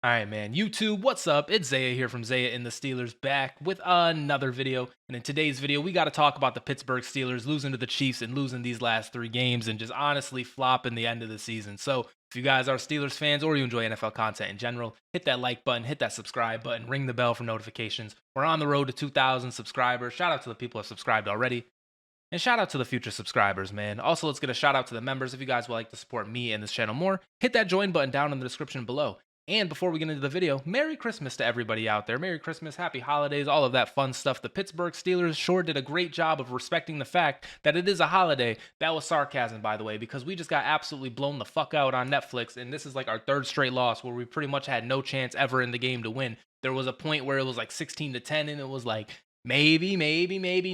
All right, man. YouTube, what's up? It's Zaya here from Zaya&TheSteelers back with another video. And in today's video, we got to talk about the Pittsburgh Steelers losing to the Chiefs and losing these last three games and just honestly flopping the end of the season. So if you guys are Steelers fans or you enjoy NFL content in general, hit that like button, hit that subscribe button, ring the bell for notifications. We're on the road to 2,000 subscribers. Shout out to the people who have subscribed already. And shout out to the future subscribers, man. Also, let's get a shout out to the members. If you guys would like to support me and this channel more, hit that join button down in the description below. And before we get into the video, Merry Christmas to everybody out there. Merry Christmas, Happy Holidays, all of that fun stuff. The Pittsburgh Steelers sure did a great job of respecting the fact that it is a holiday. That was sarcasm, by the way, because we just got absolutely blown the fuck out on Netflix. And this is like our third straight loss where we pretty much had no chance ever in the game to win. There was a point where it was like 16-10, and it was like, maybe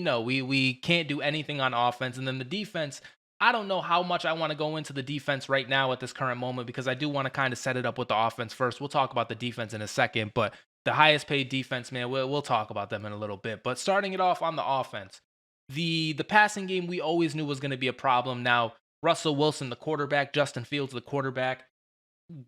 no. We can't do anything on offense. And then the defense, I don't know how much I want to go into the defense right now at this current moment because I do want to kind of set it up with the offense first. We'll talk about the defense in a second, but the highest paid defense, man, we'll talk about them in a little bit. But starting it off on the offense, the passing game we always knew was going to be a problem. Now, Russell Wilson, the quarterback, Justin Fields, the quarterback,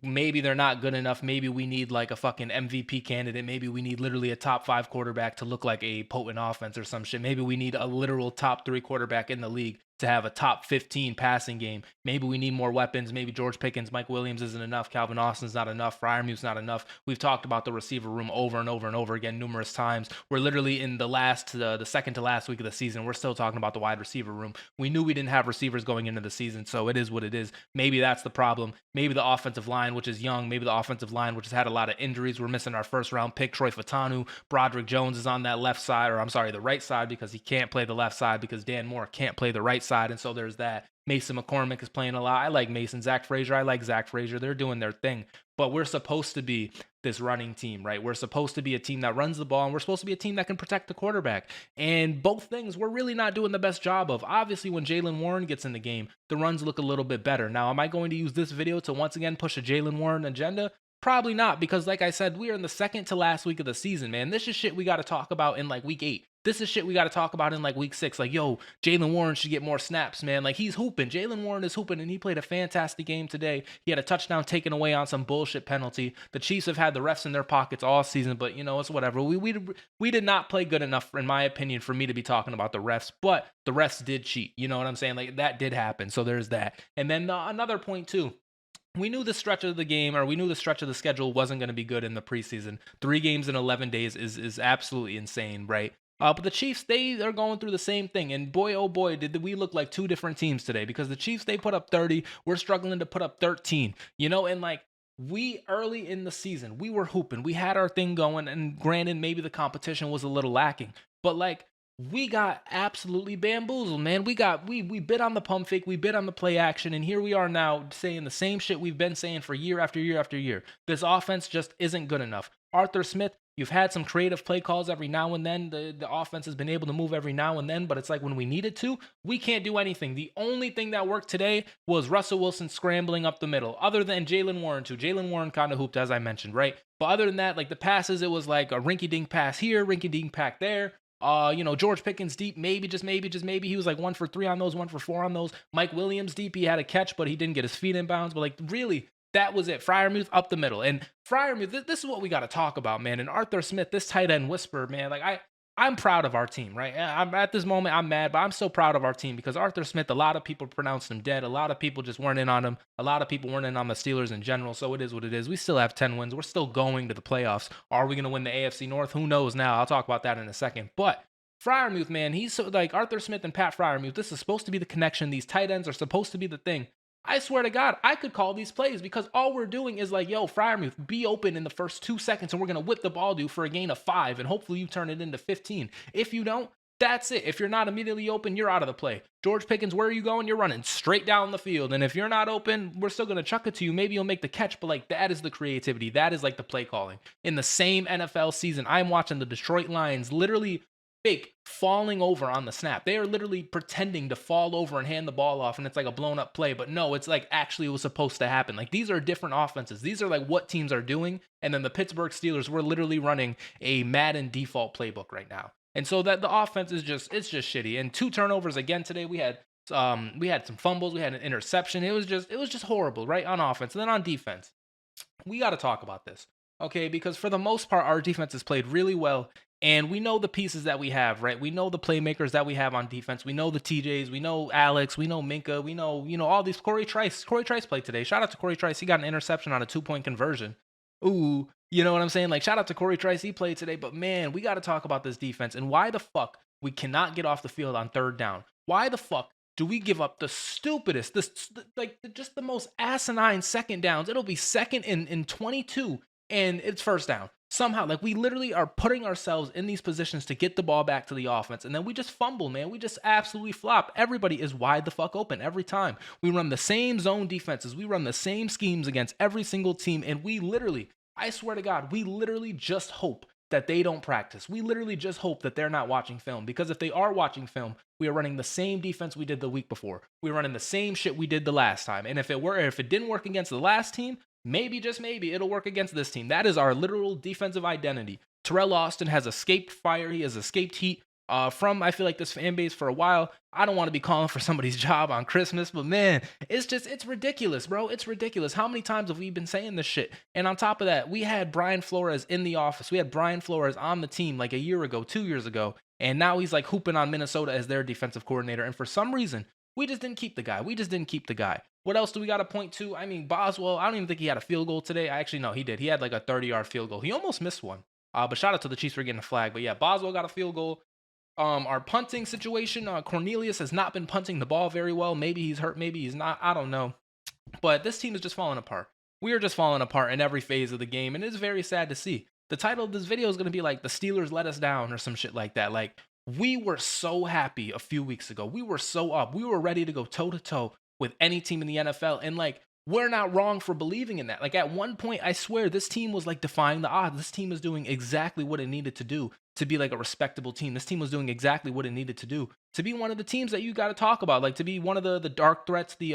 maybe they're not good enough. Maybe we need like a fucking MVP candidate. Maybe we need literally a top five quarterback to look like a potent offense or some shit. Maybe we need a literal top three quarterback in the league to have a top 15 passing game. Maybe we need more weapons. Maybe George Pickens, Mike Williams isn't enough. Calvin Austin's not enough. Freiermuth's not enough. We've talked about the receiver room over and over and over again numerous times. We're literally in the second to last week of the season. We're still talking about the wide receiver room. We knew we didn't have receivers going into the season, so it is what it is. Maybe that's the problem. Maybe the offensive line, which is young. Maybe the offensive line, which has had a lot of injuries. We're missing our first round pick, Troy Fatanu. Broderick Jones is on that left side, or I'm sorry, the right side, because he can't play the left side because Dan Moore can't play the right side. And so there's that. Mason McCormick is playing a lot. I like Mason. Zach Frazier, I like Zach Frazier. They're doing their thing. But we're supposed to be this running team, right? We're supposed to be a team that runs the ball, and we're supposed to be a team that can protect the quarterback. And both things we're really not doing the best job of. Obviously, when Jaylen Warren gets in the game, the runs look a little bit better. Now, am I going to use this video to once again push a Jaylen Warren agenda? Probably not, because like I said, we are in the second to last week of the season, man. This is shit we got to talk about in like week 8. This is shit we got to talk about in like week 6. Like, yo, Jaylen Warren should get more snaps, man. Like, he's hooping. Jaylen Warren is hooping, and he played a fantastic game today. He had a touchdown taken away on some bullshit penalty. The Chiefs have had the refs in their pockets all season, but you know, it's whatever. We did not play good enough, in my opinion, for me to be talking about the refs, but the refs did cheat. You know what I'm saying? Like, that did happen. So there's that. And then another point, too. We knew the stretch of the game, or we knew the stretch of the schedule wasn't going to be good in the preseason. 3 games in 11 days is absolutely insane, right? But the Chiefs, they are going through the same thing. And boy, oh boy, did we look like two different teams today, because the Chiefs, they put up 30. We're struggling to put up 13, you know, and like, we early in the season, we were hooping. We had our thing going. And granted, maybe the competition was a little lacking, but like, we got absolutely bamboozled, man. We bit on the pump fake, we bit on the play action, and here we are now saying the same shit we've been saying for year after year after year. This offense just isn't good enough. Arthur Smith, you've had some creative play calls every now and then. The offense has been able to move every now and then, but it's like when we needed to, we can't do anything. The only thing that worked today was Russell Wilson scrambling up the middle, other than Jaylen Warren too. Jaylen Warren kind of hooped, as I mentioned, right? But other than that, like the passes, it was like a rinky-dink pass here, rinky-dink pack there. George Pickens deep, maybe, just maybe. He was like 1 for 3 on those, 1 for 4 on those. Mike Williams deep, he had a catch, but he didn't get his feet in bounds. But like, really, that was it. Freiermuth up the middle. And Freiermuth, this is what we got to talk about, man. And Arthur Smith, this tight end whisperer, man. Like, I'm proud of our team, right? I'm at this moment, I'm mad, but I'm so proud of our team because Arthur Smith, a lot of people pronounced him dead. A lot of people just weren't in on him. A lot of people weren't in on the Steelers in general. So it is what it is. We still have 10 wins. We're still going to the playoffs. Are we going to win the AFC North? Who knows now? I'll talk about that in a second. But Freiermuth, man, he's so like Arthur Smith and Pat Freiermuth. This is supposed to be the connection. These tight ends are supposed to be the thing. I swear to God, I could call these plays because all we're doing is like, yo, Freiermuth, be open in the first 2 seconds and we're going to whip the ball to you for a gain of 5 and hopefully you turn it into 15. If you don't, that's it. If you're not immediately open, you're out of the play. George Pickens, where are you going? You're running straight down the field. And if you're not open, we're still going to chuck it to you. Maybe you'll make the catch, but like that is the creativity. That is like the play calling. In the same NFL season, I'm watching the Detroit Lions literally fake falling over on the snap. They are literally pretending to fall over and hand the ball off, and it's like a blown up play. But no, it's like actually it was supposed to happen. Like these are different offenses. These are like what teams are doing. And then the Pittsburgh Steelers, we're literally running a Madden default playbook right now. And so that the offense is just shitty. And 2 turnovers again today. We had some fumbles. We had an interception. It was just horrible, right, on offense. And then on defense, we got to talk about this. Okay, because for the most part, our defense has played really well. And we know the pieces that we have, right? We know the playmakers that we have on defense. We know the TJs. We know Alex. We know Minka. We know, all these. Corey Trice. Corey Trice played today. Shout out to Corey Trice. He got an interception on a 2-point conversion. Ooh, you know what I'm saying? Like, shout out to Corey Trice. He played today. But man, we got to talk about this defense and why the fuck we cannot get off the field on third down. Why the fuck do we give up the stupidest, just the most asinine second downs? It'll be second in 22 and it's first down. Somehow, like we literally are putting ourselves in these positions to get the ball back to the offense, and then we just fumble, man. We just absolutely flop. Everybody is wide the fuck open every time. We run the same zone defenses, we run the same schemes against every single team, and we literally, I swear to God, we literally just hope that they don't practice. We literally just hope that they're not watching film, because if they are watching film, we are running the same defense we did the week before. We're running the same shit we did the last time. And if it didn't work against the last team, maybe, just maybe, it'll work against this team. That is our literal defensive identity. Terrell Austin has escaped fire. He has escaped heat from, I feel like, this fan base for a while. I don't want to be calling for somebody's job on Christmas, but man, it's ridiculous, bro. It's ridiculous. How many times have we been saying this shit? And on top of that, we had Brian Flores in the office. We had Brian Flores on the team like a year ago, 2 years ago. And now he's like hooping on Minnesota as their defensive coordinator. And for some reason, we just didn't keep the guy. What else do we got to point to? I mean, Boswell, I don't even think he had a field goal today. Actually, no, he did. He had like a 30-yard field goal. He almost missed one. But shout out to the Chiefs for getting a flag. But yeah, Boswell got a field goal. Our punting situation, Cornelius has not been punting the ball very well. Maybe he's hurt, maybe he's not. I don't know. But this team is just falling apart. We are just falling apart in every phase of the game, and it's very sad to see. The title of this video is going to be like, "The Steelers let us down," or some shit like that. Like, we were so happy a few weeks ago. We were so up. We were ready to go toe-to-toe with any team in the NFL. And like, we're not wrong for believing in that. Like, at one point, I swear, this team was like defying the odds. This team was doing exactly what it needed to do to be like a respectable team. This team was doing exactly what it needed to do to be one of the teams that you got to talk about, like to be one of the dark threats, the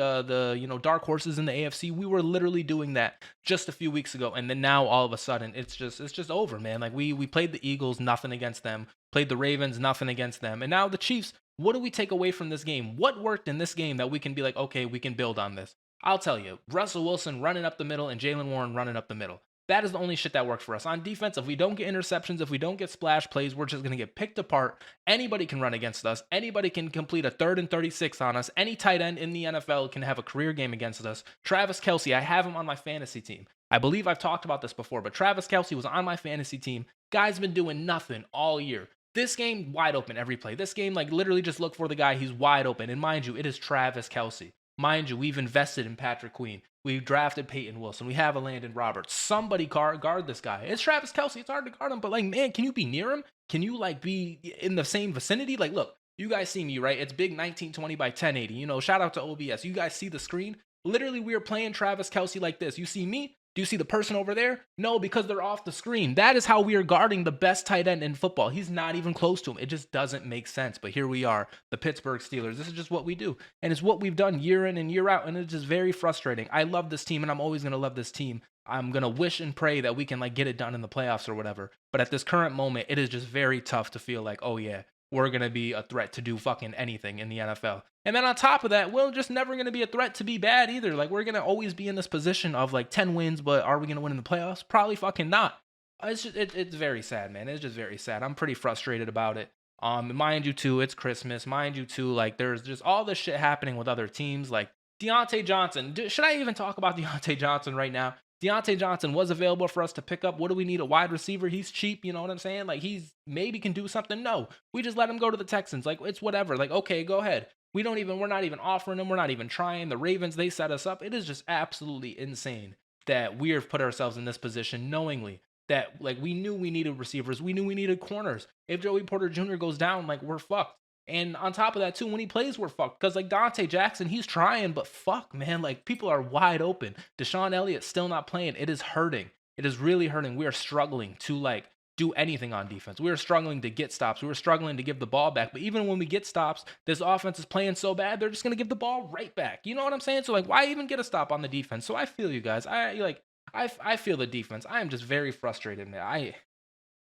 dark horses in the AFC. We were literally doing that just a few weeks ago, and then now all of a sudden it's just over, man. Like, we played the Eagles, nothing against them. Played the Ravens, nothing against them. And now the Chiefs, what do we take away from this game? What worked in this game that we can be like, okay, we can build on this? I'll tell you, Russell Wilson running up the middle and Jalen Warren running up the middle. That is the only shit that worked for us. On defense, if we don't get interceptions, if we don't get splash plays, we're just going to get picked apart. Anybody can run against us. Anybody can complete a 3rd and 36 on us. Any tight end in the NFL can have a career game against us. Travis Kelce, I have him on my fantasy team. I believe I've talked about this before, but Travis Kelce was on my fantasy team. Guy's been doing nothing all year. This game, wide open every play. This game, like, literally just look for the guy. He's wide open. And mind you, it is Travis Kelce. Mind you, we've invested in Patrick Queen. We've drafted Peyton Wilson. We have a Landon Roberts. Somebody guard this guy. It's Travis Kelce. It's hard to guard him. But, like, man, can you be near him? Can you, like, be in the same vicinity? Like, look, you guys see me, right? It's big 1920 by 1080. You know, shout out to OBS. You guys see the screen? Literally, we are playing Travis Kelce like this. You see me? Do you see the person over there? No, because they're off the screen. That is how we are guarding the best tight end in football. He's not even close to him. It just doesn't make sense. But here we are, the Pittsburgh Steelers. This is just what we do. And it's what we've done year in and year out. And it's just very frustrating. I love this team, and I'm always going to love this team. I'm going to wish and pray that we can, like, get it done in the playoffs or whatever. But at this current moment, it is just very tough to feel like, oh, yeah, we're going to be a threat to do fucking anything in the NFL. And then on top of that, we're just never going to be a threat to be bad either. Like, we're going to always be in this position of like 10 wins, but are we going to win in the playoffs? Probably fucking not. It's just, it's very sad, man. It's just very sad. I'm pretty frustrated about it. Mind you too, it's Christmas. Mind you too, like, there's just all this shit happening with other teams. Like Deontay Johnson. Should I even talk about Deontay Johnson right now? Deontay Johnson was available for us to pick up. What do we need? A wide receiver? He's cheap. You know what I'm saying? Like, he's maybe can do something. No, we just let him go to the Texans. Like, it's whatever. Like, okay, go ahead. We're not even offering him. We're not even trying. The Ravens, they set us up. It is just absolutely insane that we have put ourselves in this position knowingly that, like, we knew we needed receivers. We knew we needed corners. If Joey Porter Jr. goes down, like, we're fucked. And on top of that, too, when he plays, we're fucked. Because, like, Dante Jackson, he's trying, but fuck, man. Like, people are wide open. Deshaun Elliott still not playing. It is hurting. It is really hurting. We are struggling to, like, do anything on defense. We were struggling to get stops. We were struggling to give the ball back. But even when we get stops, this offense is playing so bad, they're just going to give the ball right back. You know what I'm saying? So, like, why even get a stop on the defense? So I feel you guys. I feel the defense. I am just very frustrated, man.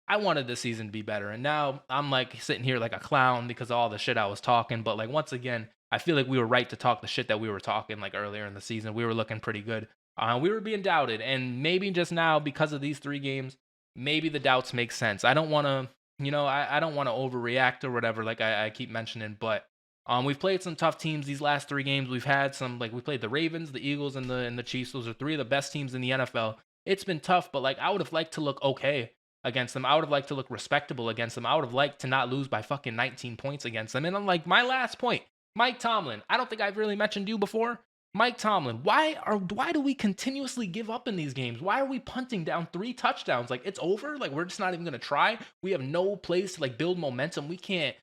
I wanted this season to be better. And now I'm like sitting here like a clown because of all the shit I was talking. But like, once again, I feel like we were right to talk the shit that we were talking like earlier in the season. We were looking pretty good. We were being doubted, and maybe just now because of these 3 games, maybe the doubts make sense. I don't want to, I don't want to overreact or whatever, like I keep mentioning, but we've played some tough teams these last 3 games. We've had some like we played the Ravens, the Eagles, and the Chiefs. Those are 3 of the best teams in the NFL. It's been tough, but like I would have liked to look okay against them. I would have liked to look respectable against them. I would have liked to not lose by fucking 19 points against them. And I'm like, my last point, Mike Tomlin. I don't think I've really mentioned you before. Mike Tomlin, why do we continuously give up in these games? Why are we punting down 3 touchdowns? Like it's over? Like we're just not even gonna try. We have no place to like build momentum. We can't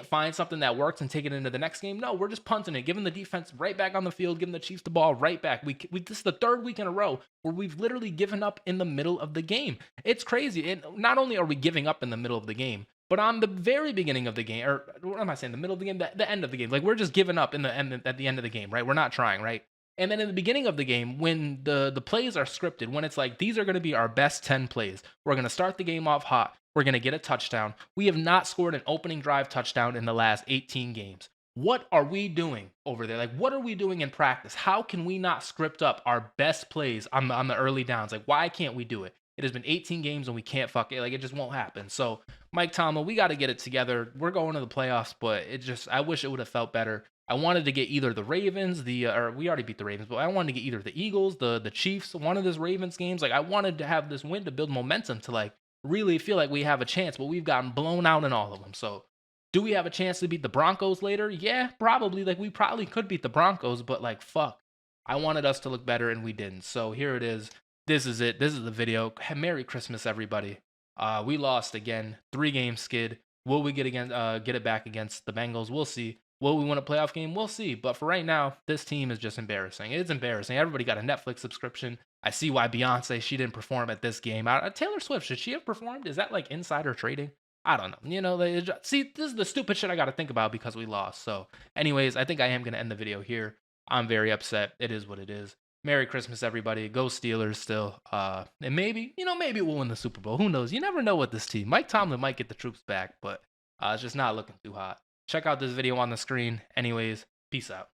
find something that works and take it into the next game. No, we're just punting it, giving the defense right back on the field, giving the Chiefs the ball right back. This is the 3rd week in a row where we've literally given up in the middle of the game. It's crazy. And not only are we giving up in the middle of the game, but on the very beginning of the game, or what am I saying? The middle of the game, the end of the game. Like we're just giving up in the end at the end of the game, right? We're not trying, right? And then in the beginning of the game, when the plays are scripted, when it's like these are going to be our best 10 plays, we're going to start the game off hot. We're going to get a touchdown. We have not scored an opening drive touchdown in the last 18 games. What are we doing over there? Like, what are we doing in practice? How can we not script up our best plays on the early downs? Like, why can't we do it? It has been 18 games and we can't fuck it. Like, it just won't happen. So, Mike Tomlin, we got to get it together. We're going to the playoffs, but I wish it would have felt better. I wanted to get either the Ravens, or we already beat the Ravens, but I wanted to get either the Eagles, the Chiefs, one of those Ravens games. Like, I wanted to have this win to build momentum to, like, really feel like we have a chance, but we've gotten blown out in all of them. So, do we have a chance to beat the Broncos later? Yeah, probably. Like, we probably could beat the Broncos, but, like, fuck. I wanted us to look better, and we didn't. So, here it is. This is it. This is the video. Merry Christmas, everybody. We lost again. 3-game skid. Will we get it back against the Bengals? We'll see. Will we win a playoff game? We'll see. But for right now, this team is just embarrassing. It's embarrassing. Everybody got a Netflix subscription. I see why Beyonce, she didn't perform at this game. Taylor Swift, should she have performed? Is that like insider trading? I don't know. See, this is the stupid shit I got to think about because we lost. So, anyways, I think I am going to end the video here. I'm very upset. It is what it is. Merry Christmas, everybody. Go Steelers still. And maybe we'll win the Super Bowl. Who knows? You never know with this team. Mike Tomlin might get the troops back, but it's just not looking too hot. Check out this video on the screen. Anyways, peace out.